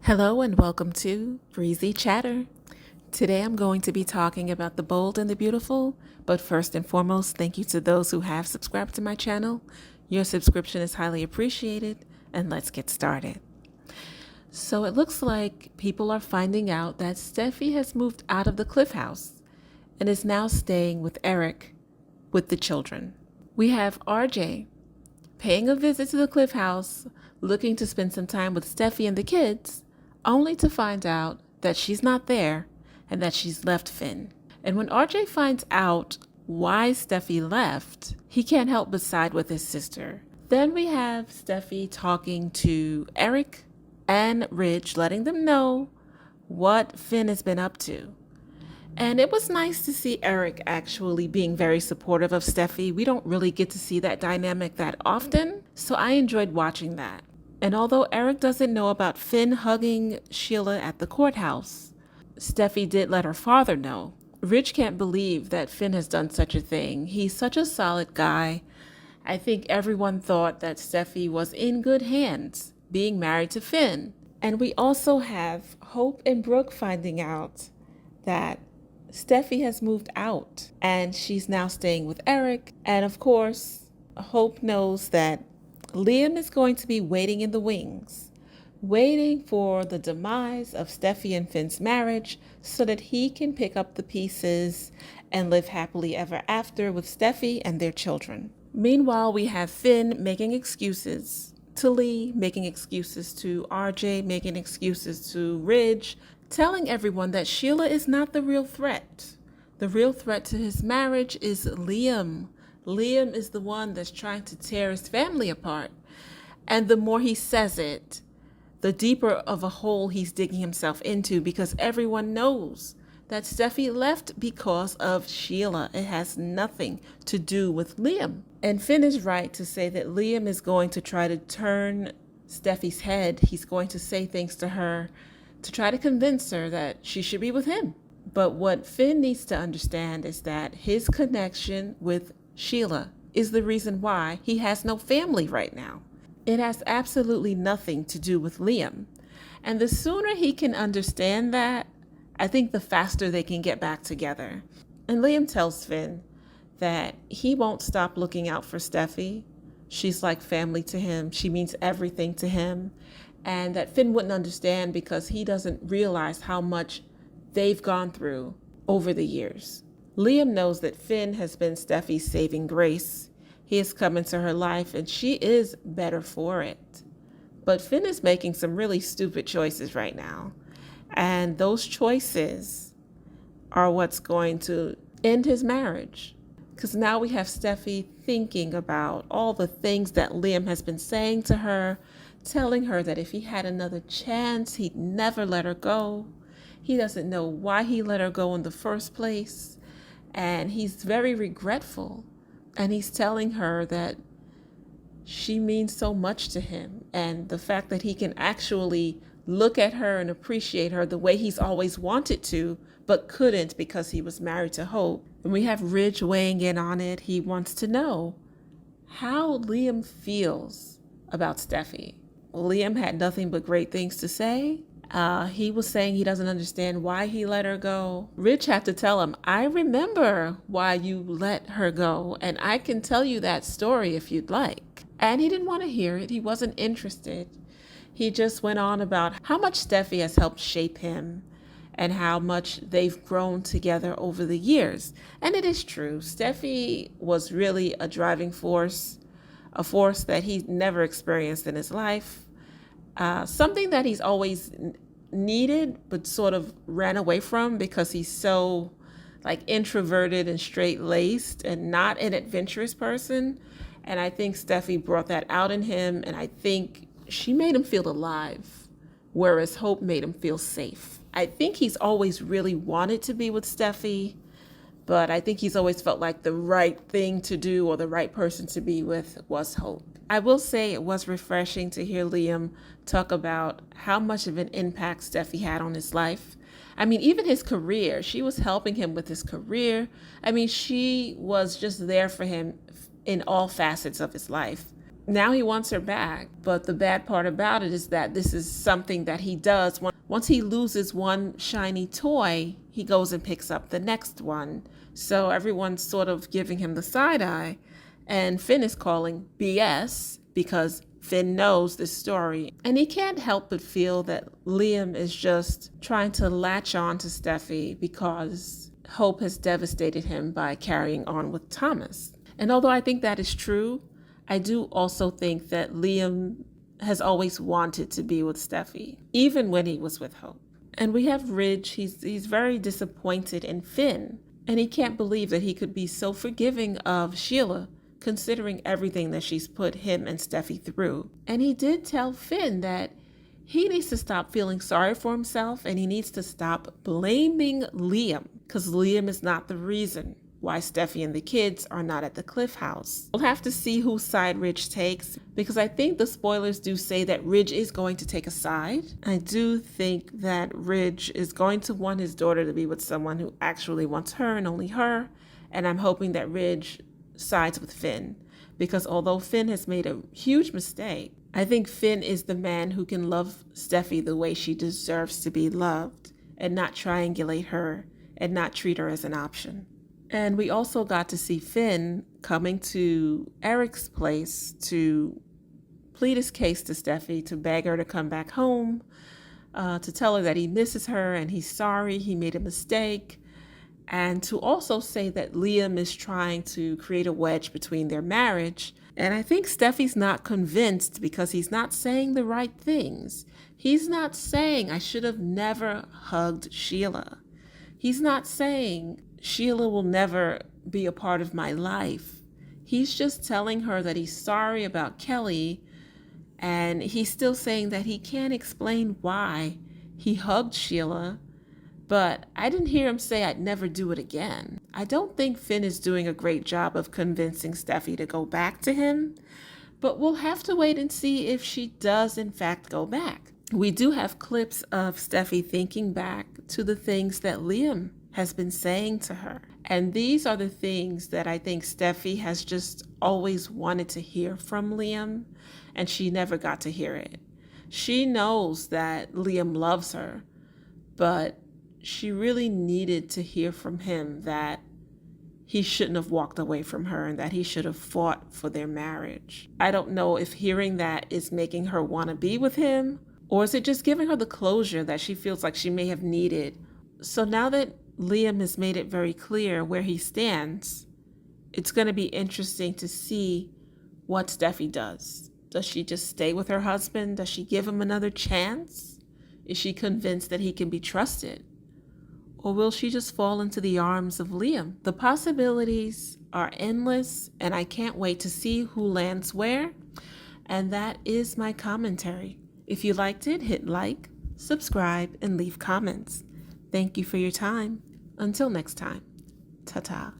Hello and welcome to Breezy Chatter. Today I'm going to be talking about the bold and the beautiful, but first and foremost, thank you to those who have subscribed to my channel. Your subscription is highly appreciated, and let's get started. So it looks like people are finding out that Steffi has moved out of the Cliff House and is now staying with Eric with the children. We have RJ paying a visit to the Cliff House, looking to spend some time with Steffi and the kids, only to find out that she's not there and that she's left Finn. And when RJ finds out why Steffi left, he can't help but side with his sister. Then we have Steffi talking to Eric and Ridge, letting them know what Finn has been up to. And it was nice to see Eric actually being very supportive of Steffi. We don't really get to see that dynamic that often, so I enjoyed watching that. And although Eric doesn't know about Finn hugging Sheila at the courthouse, Steffi did let her father know. Ridge can't believe that Finn has done such a thing. He's such a solid guy. I think everyone thought that Steffi was in good hands, being married to Finn. And we also have Hope and Brooke finding out that Steffi has moved out and she's now staying with Eric. And of course, Hope knows that Liam is going to be waiting in the wings, waiting for the demise of Steffi and Finn's marriage so that he can pick up the pieces and live happily ever after with Steffi and their children. Meanwhile, we have Finn making excuses to Lee, making excuses to RJ, making excuses to Ridge, telling everyone that Sheila is not the real threat. The real threat to his marriage is Liam. Liam is the one that's trying to tear his family apart. And the more he says it, the deeper of a hole he's digging himself into, because everyone knows that Steffi left because of Sheila. It has nothing to do with Liam. And Finn is right to say that Liam is going to try to turn Steffi's head. He's going to say things to her to try to convince her that she should be with him. But what Finn needs to understand is that his connection with Sheila is the reason why he has no family right now. It has absolutely nothing to do with Liam. And the sooner he can understand that, I think the faster they can get back together. And Liam tells Finn that he won't stop looking out for Steffi. She's like family to him. She means everything to him. And that Finn wouldn't understand because he doesn't realize how much they've gone through over the years. Liam knows that Finn has been Steffi's saving grace. He has come into her life and she is better for it. But Finn is making some really stupid choices right now. And those choices are what's going to end his marriage. Because now we have Steffi thinking about all the things that Liam has been saying to her, telling her that if he had another chance, he'd never let her go. He doesn't know why he let her go in the first place. And he's very regretful. And he's telling her that she means so much to him. And the fact that he can actually look at her and appreciate her the way he's always wanted to, but couldn't because he was married to Hope. And we have Ridge weighing in on it. He wants to know how Liam feels about Steffi. Liam had nothing but great things to say. He was saying he doesn't understand why he let her go. Rich had to tell him, I remember why you let her go, and I can tell you that story if you'd like. And he didn't want to hear it. He wasn't interested. He just went on about how much Steffi has helped shape him and how much they've grown together over the years. And it is true. Steffi was really a driving force, a force that he never experienced in his life. Something that he's always needed but sort of ran away from because he's so introverted and straight-laced and not an adventurous person. And I think Steffi brought that out in him, and I think she made him feel alive, whereas Hope made him feel safe. I think he's always really wanted to be with Steffi, but I think he's always felt like the right thing to do or the right person to be with was Hope. I will say it was refreshing to hear Liam talk about how much of an impact Steffi had on his life. I mean, even his career, she was helping him with his career. I mean, she was just there for him in all facets of his life. Now he wants her back, but the bad part about it is that this is something that he does. Once he loses one shiny toy, he goes and picks up the next one. So everyone's sort of giving him the side eye, and Finn is calling BS because Finn knows this story. And he can't help but feel that Liam is just trying to latch on to Steffy because Hope has devastated him by carrying on with Thomas. And although I think that is true, I do also think that Liam has always wanted to be with Steffy, even when he was with Hope. And we have Ridge. He's very disappointed in Finn, and he can't believe that he could be so forgiving of Sheila, considering everything that she's put him and Steffy through. And he did tell Finn that he needs to stop feeling sorry for himself, and he needs to stop blaming Liam, because Liam is not the reason why Steffy and the kids are not at the Cliff House. We'll have to see whose side Ridge takes, because I think the spoilers do say that Ridge is going to take a side. I do think that Ridge is going to want his daughter to be with someone who actually wants her and only her, and I'm hoping that Ridge sides with Finn, because although Finn has made a huge mistake, I think Finn is the man who can love Steffy the way she deserves to be loved, and not triangulate her and not treat her as an option. And we also got to see Finn coming to Eric's place to plead his case to Steffy, to beg her to come back home, to tell her that he misses her and he's sorry he made a mistake, and to also say that Liam is trying to create a wedge between their marriage. And I think Steffy's not convinced because he's not saying the right things. He's not saying I should have never hugged Sheila. He's not saying Sheila will never be a part of my life. He's just telling her that he's sorry about Kelly, and he's still saying that he can't explain why he hugged Sheila, but I didn't hear him say I'd never do it again. I don't think Finn is doing a great job of convincing Steffy to go back to him, but we'll have to wait and see if she does in fact go back. We do have clips of Steffy thinking back to the things that Liam has been saying to her. And these are the things that I think Steffy has just always wanted to hear from Liam, and she never got to hear it. She knows that Liam loves her, but she really needed to hear from him that he shouldn't have walked away from her and that he should have fought for their marriage. I don't know if hearing that is making her want to be with him, or is it just giving her the closure that she feels like she may have needed. So now that Liam has made it very clear where he stands, it's going to be interesting to see what Steffy does. Does she just stay with her husband? Does she give him another chance? Is she convinced that he can be trusted? Or will she just fall into the arms of Liam? The possibilities are endless, and I can't wait to see who lands where. And that is my commentary. If you liked it, hit like, subscribe, and leave comments. Thank you for your time. Until next time, ta-ta.